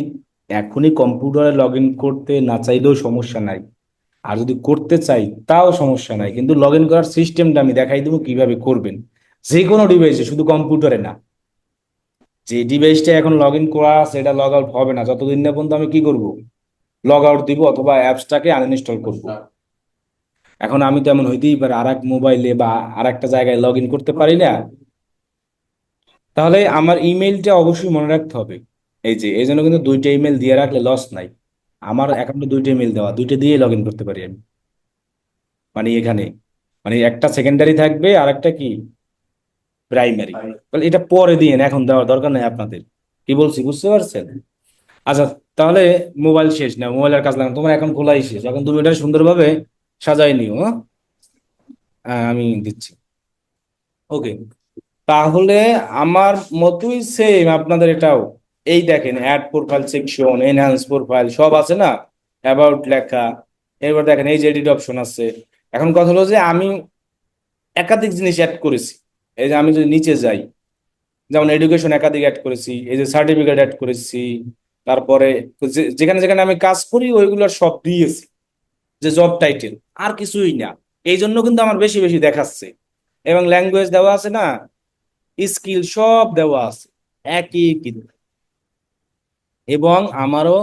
এখনই কম্পিউটারে লগ ইন করতে না চাইলেও সমস্যা নাই, আর যদি করতে চাই তাও সমস্যা নাই, কিন্তু লগ ইন করার সিস্টেমটা আমি দেখাই দেবো কিভাবে করবেন। যে কোনো ডিভাইসে, শুধু কম্পিউটারে না। যে ডিভাইসটা এখন লগ ইন করা সেটা লগ আউট হবে না যতদিন না পর্যন্ত আমি কি করব, লগ আউট দিব অথবা অ্যাপসটাকে আনইনস্টল করব। এখন আমি তো এমন হইতেই পারে আর এক মোবাইলে বা আর একটা জায়গায় লগ ইন করতে পারি না, তাহলে আমার ইমেলটা অবশ্যই মনে রাখতে হবে। এই যে এই জন্য কিন্তু দুইটা ইমেল দিয়ে রাখলে লস নাই। আমার অ্যাকাউন্টে দুইটা ইমেল দেওয়া, দুইটা দিয়ে লগ ইন করতে পারি আমি। মানে এখানে, মানে একটা সেকেন্ডারি থাকবে আর একটা কি প্রাইমারি। তাহলে এটা পরে দিয়ে এখন দেওয়ার দরকার নেই আপনাদের। কি বলছি বুঝতে পারছেন? আচ্ছা, তাহলে মোবাইল শেষ না, মোবাইলের কাজ লাগানো তোমার এখন খোলাই শেষ, এখন তুমি এটা সুন্দরভাবে সাজাই নিও। হ্যাঁ, আমি দিচ্ছি। ওকে। তাহলে আমার মতোই সেম আপনাদের এটাও। এই দেখেন add profile section, enhance profile সব আছে না, অ্যাবাউট লেখা। এবার দেখেন এই যে এডিট অপশন আছে। এখন কথা হলো যে আমি একাধিক জিনিস অ্যাড করেছি। এই যে আমি যদি নিচে যাই, যেমন এডুকেশন একাধিক অ্যাড করেছি, এই যে সার্টিফিকেট অ্যাড করেছি, তারপরে যেখানে যেখানে আমি কাজ করি ওইগুলো সব দিয়েছি, যে জব টাইটেল, আর কিছুই না। এই জন্য কিন্তু আমার বেশি বেশি দেখাচ্ছে। এবং ল্যাঙ্গুয়েজ দেওয়া আছে না, স্কিল সব দেওয়া আছে একই কিন্তু। এবং আমারও,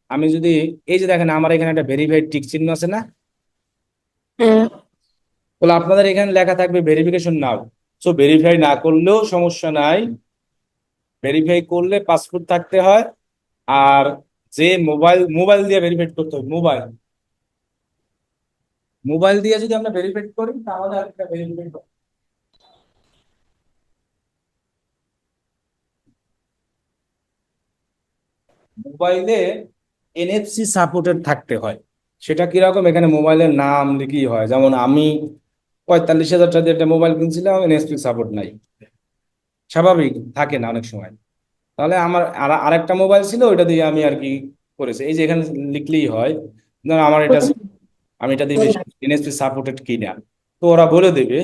আমি যদি এই যে দেখেন আমার এখানে একটা ভেরিফাইড টিক চিহ্ন আছে না, হ্যাঁ। তাহলে আপনাদের এখানে লেখা থাকবে ভেরিফিকেশন নাও। সো ভেরিফাই না করলেও সমস্যা নাই, ভেরিফাই করলে পাসপোর্ট থাকতে হয়। আর যে মোবাইল মোবাইল দিয়ে ভেরিফাই করতে হবে, মোবাইল মোবাইল দিয়ে যদি আমরা ভেরিফাই করি তাহলে আরেকটা ভেরিফাই, মোবাইলে এনএফসি সাপোর্টেড থাকতে হয়। সেটা কিরকম, এখানে মোবাইলের নাম লিখেই হয়। যেমন আমি 45,000 টাকা দিয়ে একটা মোবাইল কিনছিলাম, এনএফসি সাপোর্ট নাই, স্বাভাবিক থাকে না অনেক সময়। তাহলে আমার আরেকটা মোবাইল ছিল, ওইটা দিয়ে আমি আর কি করেছি, এই যে এখানে লিখলেই হয় ধর আমার এটা, আমি এটা দিয়ে এনএফসি সাপোর্টেড কিনা। তো ওরা বলে দেবে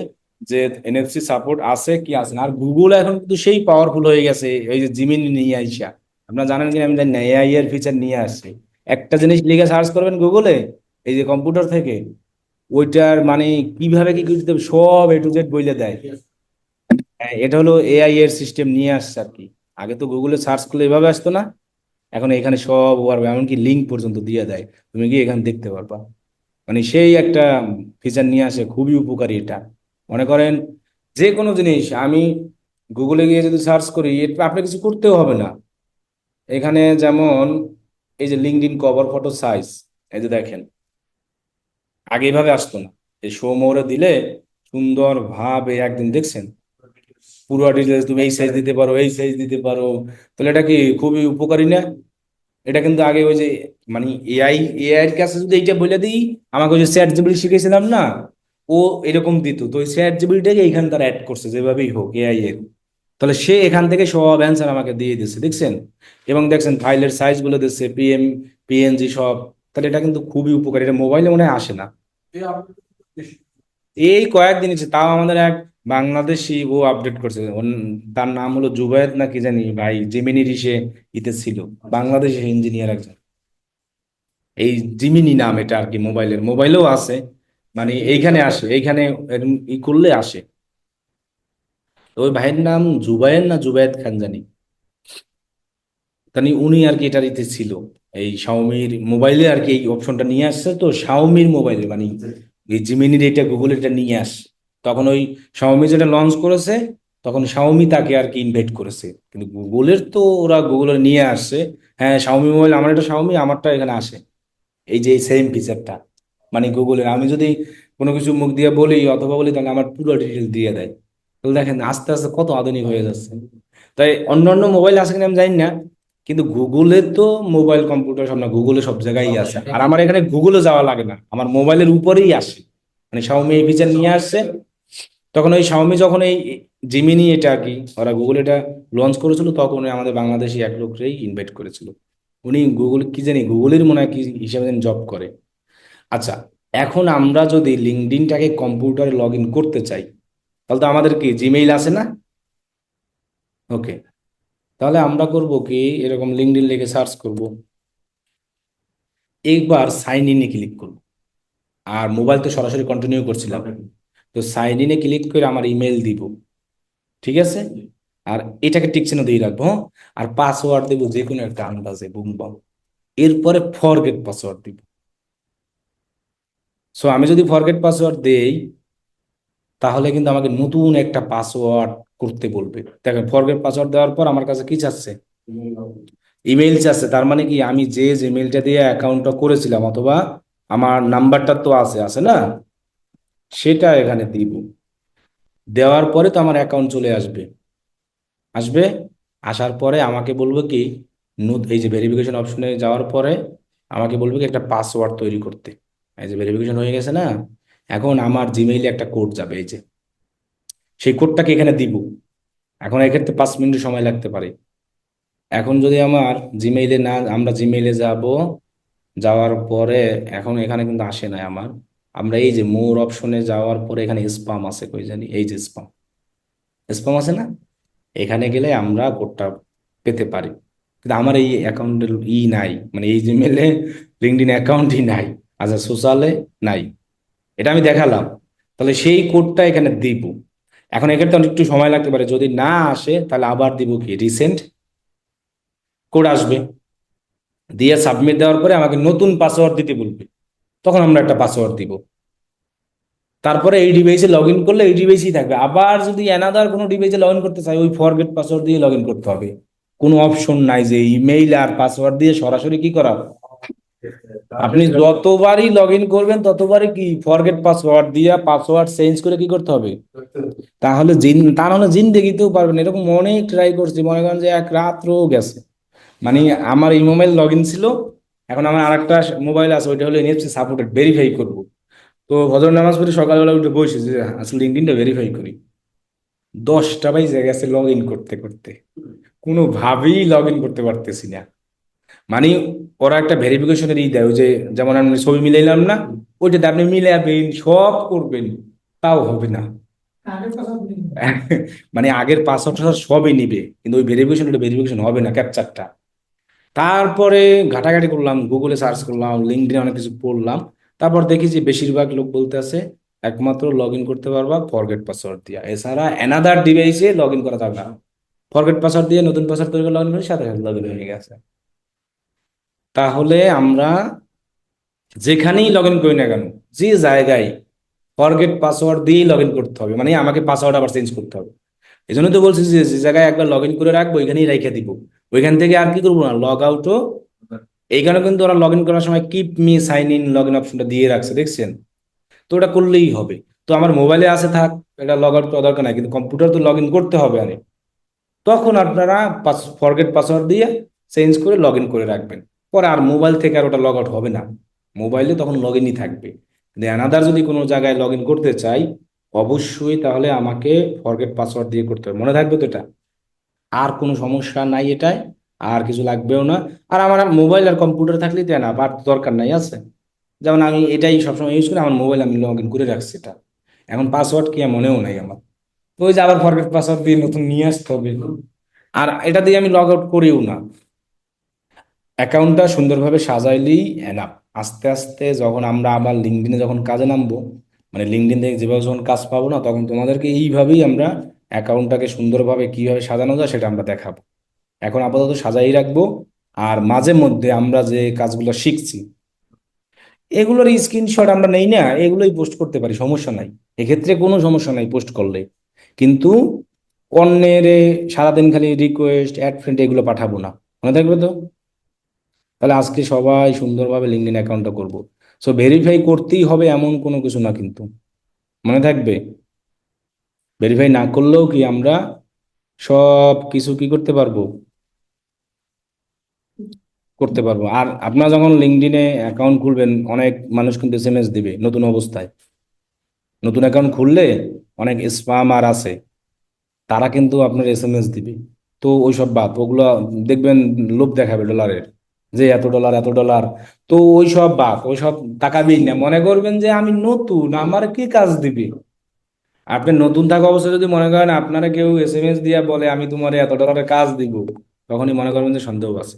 যে এনএফসি সাপোর্ট আছে কি আছে না। আর গুগল এখন কিন্তু সেই পাওয়ারফুল হয়ে গেছে, এই যে জিমিনি নিয়ে আইসা, আপনারা জানেন কি আমি জানি না, এআই এর ফিচার নিয়ে আসছে। একটা জিনিস লিখে সার্চ করবেন গুগলে, এই যে কম্পিউটার থেকে, ওইটার মানে কিভাবে কি করতে হবে সব A to Z বলে দেয়। হ্যাঁ, এটা হলো এআই এর সিস্টেম নিয়ে আসছে আর কি। আগে তো গুগলে সার্চ করলে এভাবে আসতো না, এখন এখানে সব পারবে, এমনকি লিঙ্ক পর্যন্ত দিয়ে দেয়, তুমি কি এখানে দেখতে পারবা। মানে সেই একটা ফিচার নিয়ে আসে, খুবই উপকারী এটা। মনে করেন যে কোনো জিনিস আমি গুগলে গিয়ে যদি সার্চ করি, এটা আপনার কিছু করতেও হবে না। এখানে যেমন এই যে লিঙ্কডইন কভার ফটো সাইজ, এই যে দেখেন, আগে এইভাবে আসতো না, এই শো মোরে দিলে সুন্দর ভাবে একদিন দেখছেন পুরো ডিটেলস, তুমি এই সাইজ দিতে পারো, এই সাইজ দিতে পারো। তাহলে এটা কি খুবই উপকারী না? এটা কিন্তু আগে ওই যে মানে এআই এআই এর কাছে যদি এইটা বলে দিই, আমাকে ওই যে চ্যাট জিপিটি শিখেছিলাম না, ও এরকম দিত, তো ওই চ্যাট জিপিটিটাকে এইখানে তারা অ্যাড করছে যেভাবেই হোক এআই এর। তাহলে সে এখান থেকে সব অ্যান্সার আমাকে দিয়ে দিচ্ছে, দেখছেন? এবং দেখছেন ফাইলের সাইজ বলে দিচ্ছে, পিএনজি সব। তাহলে এটা কিন্তু খুবই উপকারী, এটা মোবাইলে মনে হয় আসে না। এই কয়েকদিন হচ্ছে, তাও আমাদের এক বাংলাদেশি ও আপডেট করছে, তার নাম হলো জুবায়েদ না কি জানি, ভাই জেমিনির ইসে ইতে ছিল, বাংলাদেশি ইঞ্জিনিয়ার একজন। এই জিমিনি নাম এটা আর কি, মোবাইলেও আছে, মানে এইখানে আসে, এইখানে এরম ই করলে আসে। তো ওই ভাইয়ের নাম জুবায়ের না জুবায়েদ খান জানি, তানি উনি আর কি এটার ইতে ছিল, এই শাওমির মোবাইলে আর কি এই অপশনটা নিয়ে আসছে, তো শাওমির মোবাইলে মানে এই জিমিনির এটা গুগল এটা নিয়ে আসে। তখন ওই শাওমি যেটা লঞ্চ করেছে, তখন শাওমি তাকে আর কি ইনভাইট করেছে, কিন্তু গুগলের তো ওরা গুগলের নিয়ে আসছে। হ্যাঁ শাওমি মোবাইল, আমার এটা শাওমি, আমারটা এখানে আসে, এই যে সেম ফিচারটা। মানে গুগলের আমি যদি কোনো কিছু মুখ দিয়ে বলি অথবা বলি, তাহলে আমার পুরো ডিটেল দিয়ে দেয়। তাহলে দেখেন আস্তে আস্তে কত আধুনিক হয়ে যাচ্ছে। তাই অন্যান্য মোবাইল আছে কিনা আমি জানি না, কিন্তু গুগলে তো মোবাইল কম্পিউটার সব না, গুগলে সব জায়গায় আছে। আর আমার এখানে গুগলে যাওয়া লাগে না, আমার মোবাইলের উপরেই আসে। মানে শাওমি এই ফিচার নিয়ে আসছে, তখন ওই শাওমি যখন এই জিমিনি এটা আর কি ওরা গুগল এটা লঞ্চ করেছিল, তখন ওই আমাদের বাংলাদেশি এক লোককেই ইনভাইট করেছিল। উনি গুগল কি জানি, গুগলের মনে হয় কি হিসাবে জব করে। আচ্ছা, এখন আমরা যদি লিঙ্কডইনটাকে কম্পিউটারে লগ ইন করতে চাই, তাহলে তো আমাদের কি জিমেইল আছে না? ওকে, তাহলে আমরা করব কি, এরকম লিঙ্কডইন লিখে সার্চ করব, একবার সাইন ইনে ক্লিক করব। আর মোবাইল তো সরাসরি কন্টিনিউ করছিলাম, তো সাইন ইনে ক্লিক করে আমার ইমেল দিব, ঠিক আছে? আর এটাকে টিক চিহ্ন দিয়ে রাখবো, হ্যাঁ? আর পাসওয়ার্ড দেবো যে কোনো একটা আন্দাজে, বুম বাম। এরপরে ফরগেট পাসওয়ার্ড দিব। সো আমি যদি ফরগেট পাসওয়ার্ড দেই, তাহলে কিন্তু আমাকে নতুন একটা পাসওয়ার্ড করতে বলবে। দেখেন ফরগেট পাসওয়ার্ড দেওয়ার পর আমার কাছে কি চাচ্ছে, ইমেইল চাচ্ছে। তার মানে কি আমি যে জিমেইলটা দিয়ে অ্যাকাউন্টটা করেছিলাম, অথবা আমার নাম্বারটা তো আছে আছে না, সেটা এখানে দিব। দেওয়ার পরে তো আমার অ্যাকাউন্ট চলে আসবে, আসবে। আসার পরে আমাকে বলবে কি, এই যে ভেরিফিকেশন অপশনে যাওয়ার পরে আমাকে বলবে কি একটা পাসওয়ার্ড তৈরি করতে। এই যে ভেরিফিকেশন হয়ে গেছে না, এখন আমার জিমেইলে একটা কোড যাবে, এই যে সেই কোডটাকে এখানে দিব। এখন এক্ষেত্রে 5 মিনিট সময় লাগতে পারে। এখন যদি আমার জিমেইলে না, আমরা জিমেইলে যাব, যাওয়ার পরে এখন এখানে কিন্তু আসে নাই আমার, আমরা এই যে মোর অপশনে যাওয়ার পরে এখানে স্পাম আছে কই জানি, এই যে স্পাম, স্পাম আছে না, এখানে গেলে আমরা কোডটা পেতে পারি। কিন্তু আমার এই অ্যাকাউন্টের নাই, মানে এই জিমেলে লিঙ্কডইন অ্যাকাউন্টই নাই, আচ্ছা সোশ্যালে নাই, এটা আমি দেখালাম। তাহলে সেই কোডটা এখানে দিব। এখন এক্ষেত্রে অনেক একটু সময় লাগতে পারে, যদি না আসে তাহলে আবার দিব কি রিসেন্ট কোড আসবে, দিয়ে সাবমিট দেওয়ার পরে আমাকে নতুন পাসওয়ার্ড দিতে বলবে, তখন আমরা একটা পাসওয়ার্ড দিব। তারপরে এই ডিভাইসে লগ ইন করলে এই ডিভাইসই থাকবে। আবার যদি অ্যানাদার কোনো ডিভাইসে লগ ইন করতে চাই, ওই ফরগেট পাসওয়ার্ড দিয়ে লগ ইন করতে হবে। কোনো অপশন নাই যে ইমেইল আর পাসওয়ার্ড দিয়ে সরাসরি কি করা, আপনি যতবারই লগ ইন করবেন ততবারই কি ফরগেট পাসওয়ার্ড দিয়ে পাসওয়ার্ড চেঞ্জ করে কি করতে হবে। তাহলে তা নাহলে জিন্দেগিতেও পারবেন। এরকম অনেক ট্রাই করছি, মনে করেন যে এক রাত্রও গেছে। মানে আমার এই মোবাইল লগ ইন ছিল, এখন আমার আরেকটা মোবাইল আছে, ওইটা হলো এনএফসি সাপোর্টেড, ভেরিফাই করব। তো ফজর নামাজ পড়ে সকালবেলা উঠে বসে যে আসলে লিঙ্কডইনটা ভেরিফাই করি, 10টা বাজে গেছে লগ ইন করতে করতে, কোনোভাবেই লগ ইন করতে পারতেছি না। মানে ওরা একটা ভেরিফিকেশনের দেয়, ওই যে যেমন আমি ছবি মিলাইলাম না, ওইটাতে আপনি মিলাবেন সব করবেন, তাও হবে না। আগে পাসওয়ার্ড দিন। মানে আগের পাসওয়ার্ড সবই নিবে, কিন্তু ওই ভেরিফিকেশন হবে না, ক্যাপচারটা। তারপরে ঘাটাঘাটি করলাম, গুগলে সার্চ করলাম, লিঙ্কডইনে অনেক কিছু পড়লাম। তারপর দেখি যে বেশিরভাগ লোক বলতে আছে একমাত্র লগ ইন করতে পারবা ফরগেট পাসওয়ার্ড দিয়া, এছাড়া অ্যানাদার ডিভাইসে লগ ইন করা যাবে না। ফরগেট পাসওয়ার্ড দিয়ে নতুন পাসওয়ার্ড তৈরি করে লগ ইন করি, সাথে সাথে লগ ইন হয়ে গেছে। তাহলে আমরা যেখানেই লগ ইন করি না কেন, যে জায়গায়, ফরগেট পাসওয়ার্ড দিয়েই লগ ইন করতে হবে, মানে আমাকে পাসওয়ার্ড আবার চেঞ্জ করতে হবে। এই জন্য তো বলছি যে যে জায়গায় একবার লগ ইন করে রাখবো ওইখানেই রেখে দিব, ওইখান থেকে আর কি করবো না, লগ আউটও। এইখানে কিন্তু ওরা লগ ইন করার সময় keep me sign in log in অপশনটা দিয়ে রাখছে, দেখছেন? তো ওটা করলেই হবে। তো আমার মোবাইলে আছে থাক, এটা লগ আউট করা দরকার নাই, কিন্তু কম্পিউটার তো লগ ইন করতে হবে আরে। তখন আপনারা ফরগেট পাসওয়ার্ড দিয়ে চেঞ্জ করে লগ ইন করে রাখবেন, পরে আর মোবাইল থেকে আর ওটা লগ আউট হবে না, মোবাইলে তখন লগ ইনই থাকবে। কিন্তু অ্যানাদার যদি কোনো জায়গায় লগ ইন করতে চাই, অবশ্যই তাহলে আমাকে ফরগেট পাসওয়ার্ড দিয়ে করতে হবে, মনে থাকবে তো এটা? আর কোনো সমস্যা নাই এটায়, আর কিছু লাগবেও না। আর আমার মোবাইল আর কম্পিউটার থাকলেই তাই না, আর দরকার নাই আছে। যেমন আমি এটাই সবসময় ইউজ করি, আমার মোবাইল আমি লগ ইন করে রাখছি এটা, এখন পাসওয়ার্ড কি আর মনেও নাই আমার। তো ওই যে আবার ফরগেট পাসওয়ার্ড দিয়ে নতুন নিয়ে আসতে হবে, আর এটা দিয়ে আমি লগ আউট করিও না। অ্যাকাউন্টটা সুন্দরভাবে সাজাইলেই এনাফ। আস্তে আস্তে যখন আমরা আবার লিঙ্কডইনে যখন কাজে নামবো, মানে লিঙ্কডইন থেকে যেভাবে যখন কাজ পাবো না, তখন তোমাদেরকে এইভাবেই আমরা অ্যাকাউন্টটাকে সুন্দরভাবে কিভাবে সাজানো যায় সেটা আমরা দেখাবো। এখন আপাতত সাজাই রাখবো। আর মাঝে মধ্যে আমরা যে কাজগুলো শিখছি, এগুলোর স্ক্রিনশট আমরা নেই না, এগুলোই পোস্ট করতে পারি, সমস্যা নাই। এক্ষেত্রে কোনো সমস্যা নাই পোস্ট করলে। কিন্তু অন্যের সারাদিন খালি রিকোয়েস্ট, অ্যাড ফ্রেন্ড এগুলো পাঠাবো না, মনে থাকবে তো? তাহলে আজকে সবাই সুন্দরভাবে লিঙ্কডইন অ্যাকাউন্টটা করব। সো ভেরিফাই করতেই হবে এমন কোনো কিছু না কিন্তু, মনে থাকবে। ভেরিফাই না করলেও কি আমরা সব কিছু কি করতে পারবো, করতে পারবো। আর আপনারা যখন লিঙ্কডইনে অ্যাকাউন্ট খুলবেন, অনেক মানুষ কিন্তু এসএমএস দিবে নতুন অবস্থায়। নতুন অ্যাকাউন্ট খুললে অনেক স্পামার আছে, তারা কিন্তু আপনার এসএমএস দিবে। তো ওইসব বাদ, ওগুলো দেখবেন লোভ দেখাবে ডলারের, যে $এত $এত। তো ওইসব বাদ, ওইসব তাকাবেই না, মনে করবেন যে আমি নতুন, আমার কি কাজ দিবে। আপনি নতুন থাকা অবস্থায় যদি মনে করেন আপনারা কেউ এসএমএস দিয়া বলে আমি তোমার $এত কাজ দিব, তখনই মনে করবেন যে সন্দেহ আছে।